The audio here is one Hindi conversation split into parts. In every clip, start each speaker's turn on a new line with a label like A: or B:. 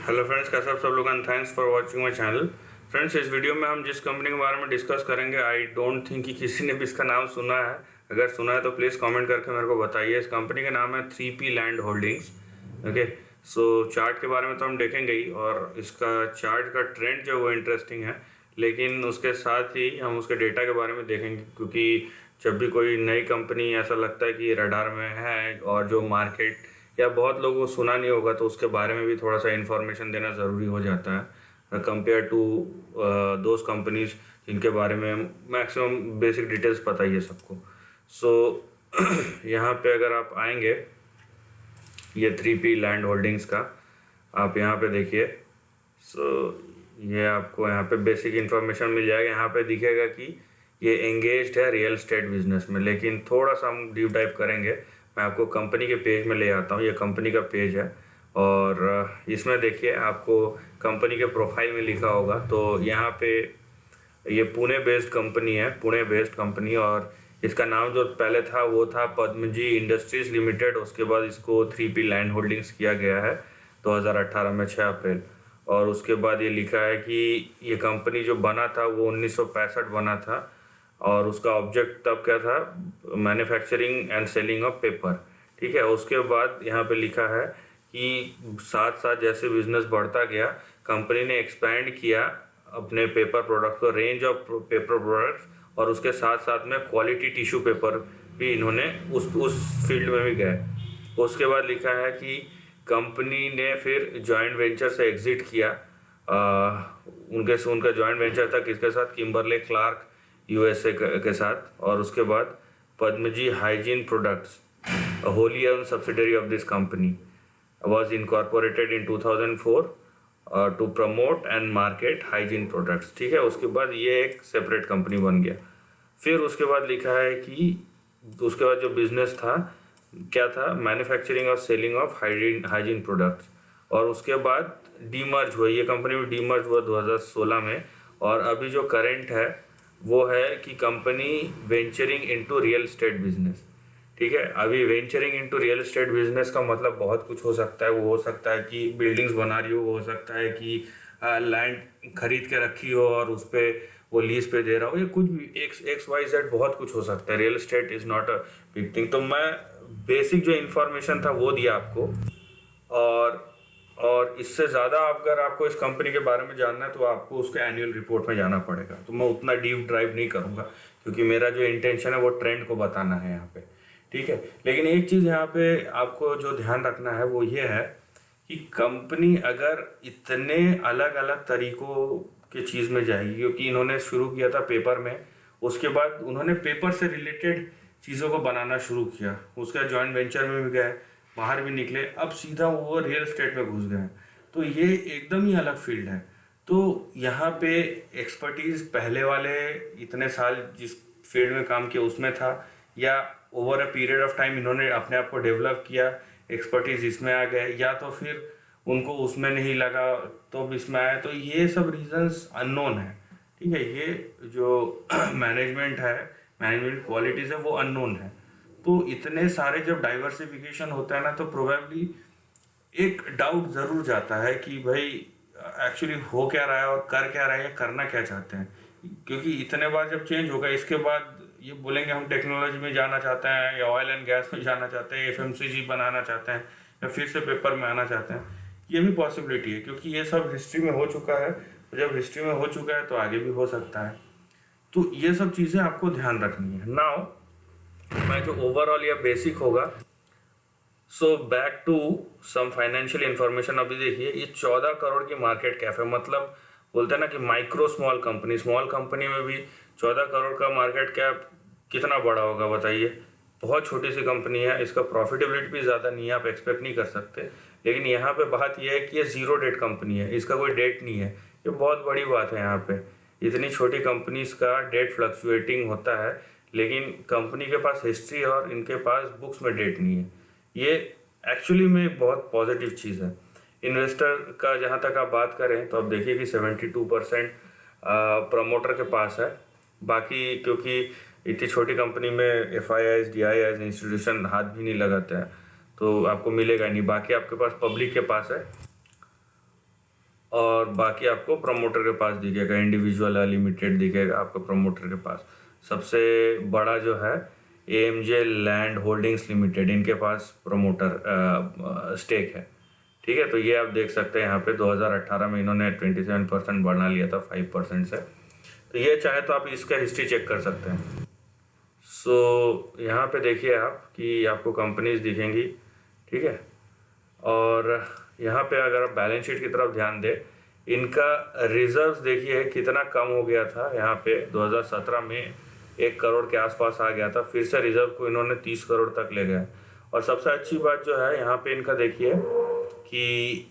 A: हेलो फ्रेंड्स, कैसे आप सब लोग and thanks for watching my channel. Friends, इस वीडियो में हम जिस कंपनी के बारे में डिस्कस करेंगे, आई डोंट थिंक कि किसी ने भी इसका नाम सुना है। अगर सुना है तो प्लीज़ कमेंट करके मेरे को बताइए। इस कंपनी का नाम है 3P लैंड होल्डिंग्स। ओके, सो चार्ट के बारे में तो हम देखेंगे ही, और इसका चार्ट का ट्रेंड जो है वो इंटरेस्टिंग है, लेकिन उसके साथ ही हम उसके डेटा के बारे में देखेंगे, क्योंकि जब भी कोई नई कंपनी ऐसा लगता है कि रडार में है और जो मार्केट या बहुत लोगों को सुना नहीं होगा, तो उसके बारे में भी थोड़ा सा इन्फॉर्मेशन देना ज़रूरी हो जाता है कंपेयर टू दोज कंपनीज जिनके बारे में मैक्सिमम बेसिक डिटेल्स पता ही है सबको। सो यहाँ पे अगर आप आएंगे ये 3P लैंड होल्डिंग्स का, आप यहाँ पे देखिए। सो ये आपको यहाँ पे बेसिक इन्फॉर्मेशन मिल जाएगा। यहाँ पे दिखेगा कि ये एंगेज्ड है रियल एस्टेट बिजनेस में, लेकिन थोड़ा सा हम डीप डाइव करेंगे। मैं आपको कंपनी के पेज में ले आता हूँ। ये कंपनी का पेज है, और इसमें देखिए आपको कंपनी के प्रोफाइल में लिखा होगा। तो यहाँ पे ये पुणे बेस्ड कंपनी है, पुणे बेस्ड कंपनी, और इसका नाम जो पहले था वो था पद्मजी इंडस्ट्रीज लिमिटेड। उसके बाद इसको 3P लैंड होल्डिंग्स किया गया है 2018 में 6 अप्रैल। और उसके बाद ये लिखा है कि ये कंपनी जो बना था वो 1965 बना था, और उसका ऑब्जेक्ट तब क्या था, manufacturing and selling of paper. ठीक है, उसके बाद यहाँ पे लिखा है कि साथ साथ जैसे बिजनेस बढ़ता गया, कंपनी ने एक्सपैंड किया अपने पेपर प्रोडक्ट को, रेंज ऑफ पेपर प्रोडक्ट्स, और उसके साथ साथ में क्वालिटी टिश्यू पेपर भी इन्होंने उस फील्ड में भी गए। उसके बाद लिखा है कि कंपनी ने फिर जॉइंट वेंचर से एग्जिट किया। उनका जॉइंट वेंचर था किसके साथ, किम्बरले क्लार्क यूएसए के साथ। और उसके बाद Padmaji hygiene products, wholly owned subsidiary of this company, was incorporated in 2004 to promote and market hygiene products। ठीक है, उसके बाद ये एक सेपरेट कंपनी बन गया। फिर उसके बाद लिखा है कि उसके बाद जो बिजनेस था क्या था, मैन्युफैक्चरिंग और सेलिंग ऑफ हाइजीन प्रोडक्ट्स। और उसके बाद डीमर्ज हुआ, ये कंपनी में डीमर्ज हुआ 2016 में। और अभी जो करंट है वो है कि company venturing into real estate business. ठीक है, अभी venturing into real estate business का मतलब बहुत कुछ हो सकता है। वो हो सकता है कि बिल्डिंग्स बना रही हो सकता है कि लैंड खरीद के रखी हो और उस पर वो लीज पे दे रहा हो, या कुछ भी XYZ बहुत कुछ हो सकता है। Real estate is not a big thing. तो मैं बेसिक जो इन्फॉर्मेशन था वो दिया आपको, और इससे ज़्यादा अगर आपको इस कंपनी के बारे में जानना है तो आपको उसके एनुअल रिपोर्ट में जाना पड़ेगा। तो मैं उतना डीप ड्राइव नहीं करूँगा, क्योंकि मेरा जो इंटेंशन है वो ट्रेंड को बताना है यहाँ पे। ठीक है, लेकिन एक चीज़ यहाँ पे आपको जो ध्यान रखना है वो ये है कि कंपनी अगर इतने अलग अलग तरीकों के चीज़ में जाएगी, क्योंकि इन्होंने शुरू किया था पेपर में, उसके बाद उन्होंने पेपर से रिलेटेड चीज़ों को बनाना शुरू किया, उसका जॉइंट वेंचर में भी गए, बाहर भी निकले, अब सीधा वो रियल एस्टेट में घुस गए। तो ये एकदम ही अलग फील्ड है। तो यहाँ पे एक्सपर्टीज पहले वाले इतने साल जिस फील्ड में काम किया उसमें था, या over a period of time इन्होंने अपने आप को डेवलप किया, एक्सपर्टीज इसमें आ गए, या तो फिर उनको उसमें नहीं लगा तो अब इसमें आया। तो ये सब रीजंस अननोन है। ठीक है, ये जो मैनेजमेंट है, मैनेजमेंट क्वालिटीज़ है, वो अननोन है। तो इतने सारे जब डाइवर्सिफिकेशन होता है ना, तो प्रोबेबली एक डाउट ज़रूर जाता है कि भाई एक्चुअली हो क्या रहा है और कर क्या रहा है या करना क्या चाहते हैं। क्योंकि इतने बार जब चेंज होगा, इसके बाद ये बोलेंगे हम टेक्नोलॉजी में जाना चाहते हैं, या ऑयल एंड गैस में जाना चाहते हैं, FMCG बनाना चाहते हैं, या फिर से पेपर में आना चाहते हैं। ये भी पॉसिबिलिटी है, क्योंकि ये सब हिस्ट्री में हो चुका है। जब हिस्ट्री में हो चुका है तो आगे भी हो सकता है। तो ये सब चीज़ें आपको ध्यान रखनी है। नाउ मैं जो ओवरऑल या बेसिक होगा, so back to some financial information. अभी देखिए, ये 14 करोड़ की मार्केट कैप है। मतलब बोलते हैं ना कि माइक्रो स्मॉल कंपनी में भी 14 करोड़ का मार्केट कैप कितना बड़ा होगा बताइए। बहुत छोटी सी कंपनी है, इसका प्रॉफिटेबिलिटी भी ज़्यादा नहीं है, आप एक्सपेक्ट नहीं कर सकते। लेकिन यहाँ पे बात यह है कि ये जीरो डेट कंपनी है, इसका कोई डेट नहीं है। ये बहुत बड़ी बात है। यहाँ पे इतनी छोटी कंपनीज का डेट फ्लक्चुएटिंग होता है, लेकिन कंपनी के पास हिस्ट्री और इनके पास बुक्स में डेट नहीं है। ये एक्चुअली में एक बहुत पॉजिटिव चीज़ है। इन्वेस्टर का जहाँ तक आप बात करें तो आप देखिए कि 72% प्रमोटर के पास है। बाकी क्योंकि इतनी छोटी कंपनी में FIIs DIIs इंस्टीट्यूशन हाथ भी नहीं लगाते हैं, तो आपको मिलेगा नहीं। बाकी आपके पास पब्लिक के पास है। और बाकी आपको प्रमोटर के पास दिखेगा, इंडिविजुअल लिमिटेड दिखेगा आपको प्रमोटर के पास। सबसे बड़ा जो है AMJ लैंड होल्डिंग्स लिमिटेड, इनके पास प्रमोटर स्टेक है। ठीक है, तो ये आप देख सकते हैं यहाँ पे 2018 में इन्होंने 27% बढ़ा लिया था 5% से। तो ये चाहे तो आप इसका हिस्ट्री चेक कर सकते हैं। सो यहाँ पे देखिए आप कि आपको कंपनीज दिखेंगी। ठीक है, और यहाँ पे अगर आप बैलेंस शीट की तरफ ध्यान दें, इनका रिजर्व्स देखिए कितना कम हो गया था। यहाँ पे 2017 में 1 करोड़ के आसपास आ गया था, फिर से रिजर्व को इन्होंने 30 करोड़ तक ले गया। और सबसे अच्छी बात जो है यहाँ पे इनका देखिए कि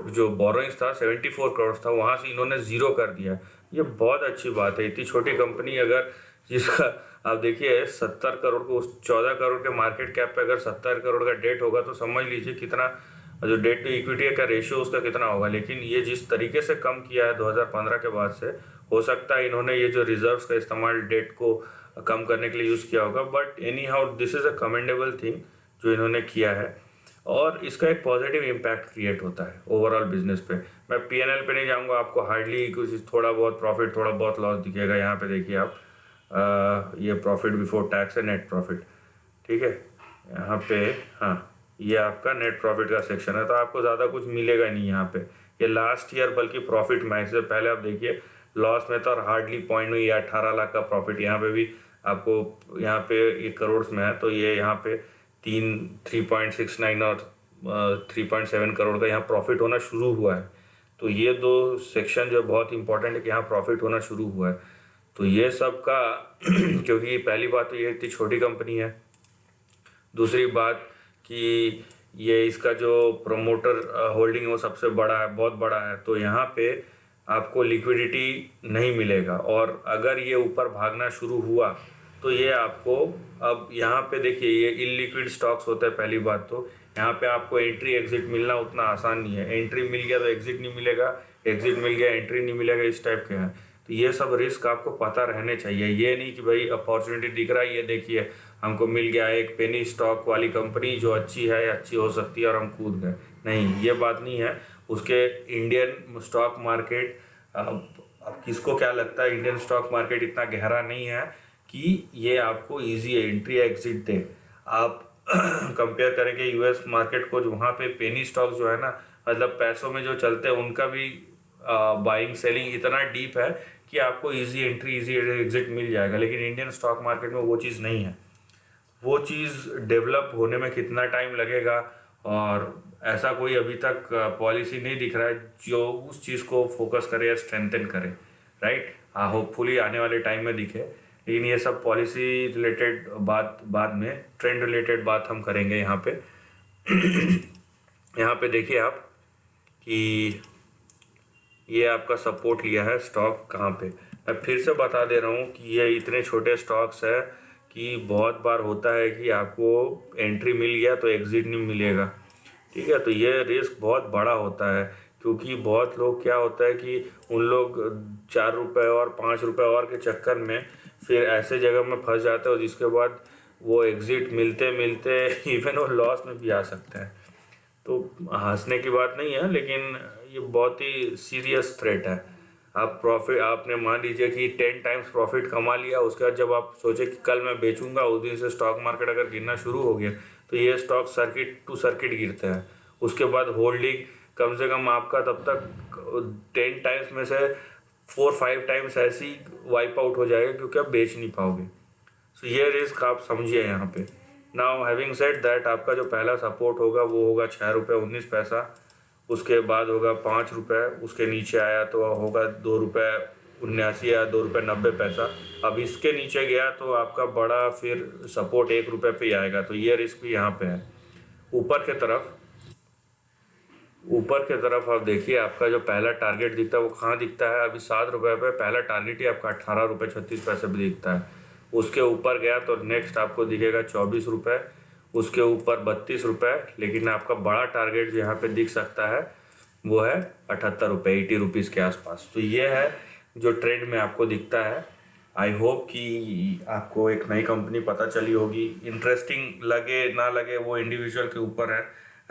A: जो बोरोइंग्स था 74 करोड़ था, वहाँ से इन्होंने ज़ीरो कर दिया। ये बहुत अच्छी बात है। इतनी छोटी कंपनी अगर, जिसका आप देखिए 70 करोड़ को, उस 14 करोड़ के मार्केट कैप पे अगर 70 करोड़ का डेट होगा तो समझ लीजिए कितना जो डेट टू इक्विटी का रेशियो उसका कितना होगा। लेकिन ये जिस तरीके से कम किया है 2015 के बाद से, हो सकता है इन्होंने ये जो रिजर्व्स का इस्तेमाल डेट को कम करने के लिए यूज़ किया होगा। But any how this is a commendable thing जो इन्होंने किया है, और इसका एक पॉजिटिव इम्पैक्ट क्रिएट होता है ओवरऑल बिजनेस पे। मैं P&L पे नहीं जाऊंगा, आपको हार्डली कुछ थोड़ा बहुत प्रॉफिट थोड़ा बहुत लॉस दिखेगा। यहाँ पे देखिए आप ये प्रॉफिट बिफोर टैक्स है, नेट प्रॉफिट। ठीक है, यहाँ पे हाँ, ये आपका नेट प्रॉफिट का सेक्शन है, तो आपको ज़्यादा कुछ मिलेगा नहीं यहाँ पे। ये लास्ट ईयर बल्कि प्रॉफिट में, इससे पहले आप देखिए लॉस में था और हार्डली पॉइंट में, ये 18 लाख का प्रॉफिट। यहाँ पे भी आपको यहाँ पे 1 करोड़ में है, तो ये यहाँ पे 3.69 और 3.7 करोड़ का यहाँ प्रॉफिट होना शुरू हुआ है। तो ये दो सेक्शन जो बहुत इंपॉर्टेंट है कि यहाँ प्रॉफिट होना शुरू हुआ है। तो ये सब का क्योंकि पहली बात तो ये इतनी छोटी कंपनी है, दूसरी बात कि ये इसका जो प्रमोटर होल्डिंग है वो सबसे बड़ा है, बहुत बड़ा है। तो यहाँ पे आपको लिक्विडिटी नहीं मिलेगा, और अगर ये ऊपर भागना शुरू हुआ तो ये आपको, अब यहाँ पे देखिए ये इलिक्विड स्टॉक्स होता है। पहली बात तो यहाँ पे आपको एंट्री एग्जिट मिलना उतना आसान नहीं है। एंट्री मिल गया तो एग्जिट नहीं मिलेगा, एग्जिट मिल गया एंट्री नहीं मिलेगा, इस टाइप के हैं। तो ये सब रिस्क आपको पता रहने चाहिए। ये नहीं कि भाई अपॉर्चुनिटी दिख रहा है, ये देखिए हमको मिल गया एक पेनी स्टॉक वाली कंपनी जो अच्छी है, अच्छी हो सकती है और हम कूद गए, नहीं, ये बात नहीं है। उसके इंडियन स्टॉक मार्केट, अब किसको क्या लगता है, इंडियन स्टॉक मार्केट इतना गहरा नहीं है कि ये आपको इजी एंट्री एग्जिट दे। आप कंपेयर करेंगे US मार्केट को, जो वहाँ पे पेनी स्टॉक जो है ना, मतलब पैसों में जो चलते हैं, उनका भी बाइंग सेलिंग इतना डीप है कि आपको इजी एंट्री इजी एग्जिट मिल जाएगा। लेकिन इंडियन स्टॉक मार्केट में वो चीज़ नहीं है। वो चीज़ डेवलप होने में कितना टाइम लगेगा, और ऐसा कोई अभी तक पॉलिसी नहीं दिख रहा है जो उस चीज़ को फोकस करे या स्ट्रेंथन करे, राइट। हाँ, होपफुली आने वाले टाइम में दिखे। लेकिन ये सब पॉलिसी रिलेटेड बात बाद में, ट्रेंड रिलेटेड बात हम करेंगे यहाँ पे। यहाँ पे देखिए आप कि ये आपका सपोर्ट लिया है स्टॉक कहाँ पे। मैं फिर से बता दे रहा हूँ कि ये इतने छोटे स्टॉक्स है कि बहुत बार होता है कि आपको एंट्री मिल गया तो एग्जिट नहीं मिलेगा। ठीक है, तो ये रिस्क बहुत बड़ा होता है, क्योंकि बहुत लोग क्या होता है कि उन लोग 4 रुपये और 5 रुपये और के चक्कर में फिर ऐसे जगह में फंस जाते हैं, और जिसके बाद वो एग्जिट मिलते मिलते इवन वो लॉस में भी आ सकते हैं। तो हंसने की बात नहीं है, लेकिन ये बहुत ही सीरियस थ्रेट है। आप प्रॉफिट, आपने मान लीजिए कि 10 टाइम्स प्रॉफिट कमा लिया, उसके बाद जब आप सोचे कि कल मैं बेचूंगा, उस दिन से स्टॉक मार्केट अगर गिरना शुरू हो गया तो ये स्टॉक सर्किट टू सर्किट गिरते हैं। उसके बाद होल्डिंग कम से कम आपका तब तक 10 टाइम्स में से 4-5 टाइम्स ऐसी वाइप आउट हो जाएगा, क्योंकि आप बेच नहीं पाओगे। सो ये रिस्क आप समझिए यहाँ पे। नाउ हैविंग सेड दैट, आपका जो पहला सपोर्ट होगा वो होगा 6 रुपये 19 पैसा, उसके बाद होगा 5 रुपये, उसके नीचे आया तो होगा 2 रुपये 79 या 2 रुपये 90 पैसा। अब इसके नीचे गया तो आपका बड़ा फिर सपोर्ट 1 रुपये पे ही आएगा। तो ये रिस्क भी यहाँ पे है। ऊपर के तरफ आप देखिए, आपका जो पहला टारगेट दिखता है वो कहाँ दिखता है, अभी 7 रुपये पे पहला टारगेट ही आपका 18 रुपये 36 पैसे भी दिखता है। उसके ऊपर गया तो नेक्स्ट आपको दिखेगा 24 रुपये, उसके ऊपर 32 रुपये, लेकिन आपका बड़ा टारगेट जो यहाँ पे दिख सकता है वो है 78 रुपये 80 रुपीज़ के आसपास। तो ये है जो ट्रेंड में आपको दिखता है। आई होप कि आपको एक नई कंपनी पता चली होगी। इंटरेस्टिंग लगे ना लगे वो इंडिविजुअल के ऊपर है।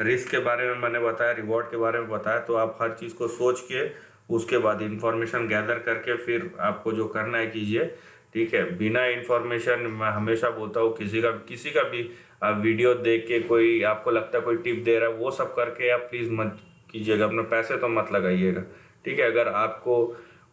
A: रिस्क के बारे में मैंने बताया, रिवॉर्ड के बारे में बताया, तो आप हर चीज़ को सोच के उसके बाद इंफॉर्मेशन गैदर करके फिर आपको जो करना है कीजिए। ठीक है, बिना इंफॉर्मेशन, मैं हमेशा बोलता हूँ, किसी का भी आप वीडियो देख के कोई आपको लगता है कोई टिप दे रहा है वो सब करके आप प्लीज़ मत कीजिएगा, अपने पैसे तो मत लगाइएगा। ठीक है, अगर आपको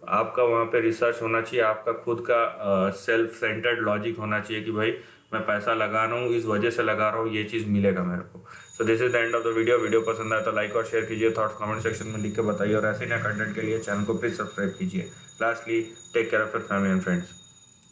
A: आपका वहाँ पे रिसर्च होना चाहिए, आपका खुद का सेल्फ सेंटर्ड लॉजिक होना चाहिए कि भाई मैं पैसा लगा रहा हूँ, इस वजह से लगा रहा हूँ, ये चीज़ मिलेगा मेरे को। So this is the end of the video. Video पसंद आए तो लाइक और शेयर कीजिए, थॉट्स कमेंट सेक्शन में लिख के बताइए, और ऐसे नए कंटेंट के लिए चैनल को प्लीज सब्सक्राइब कीजिए। Lastly, take care of your family and friends.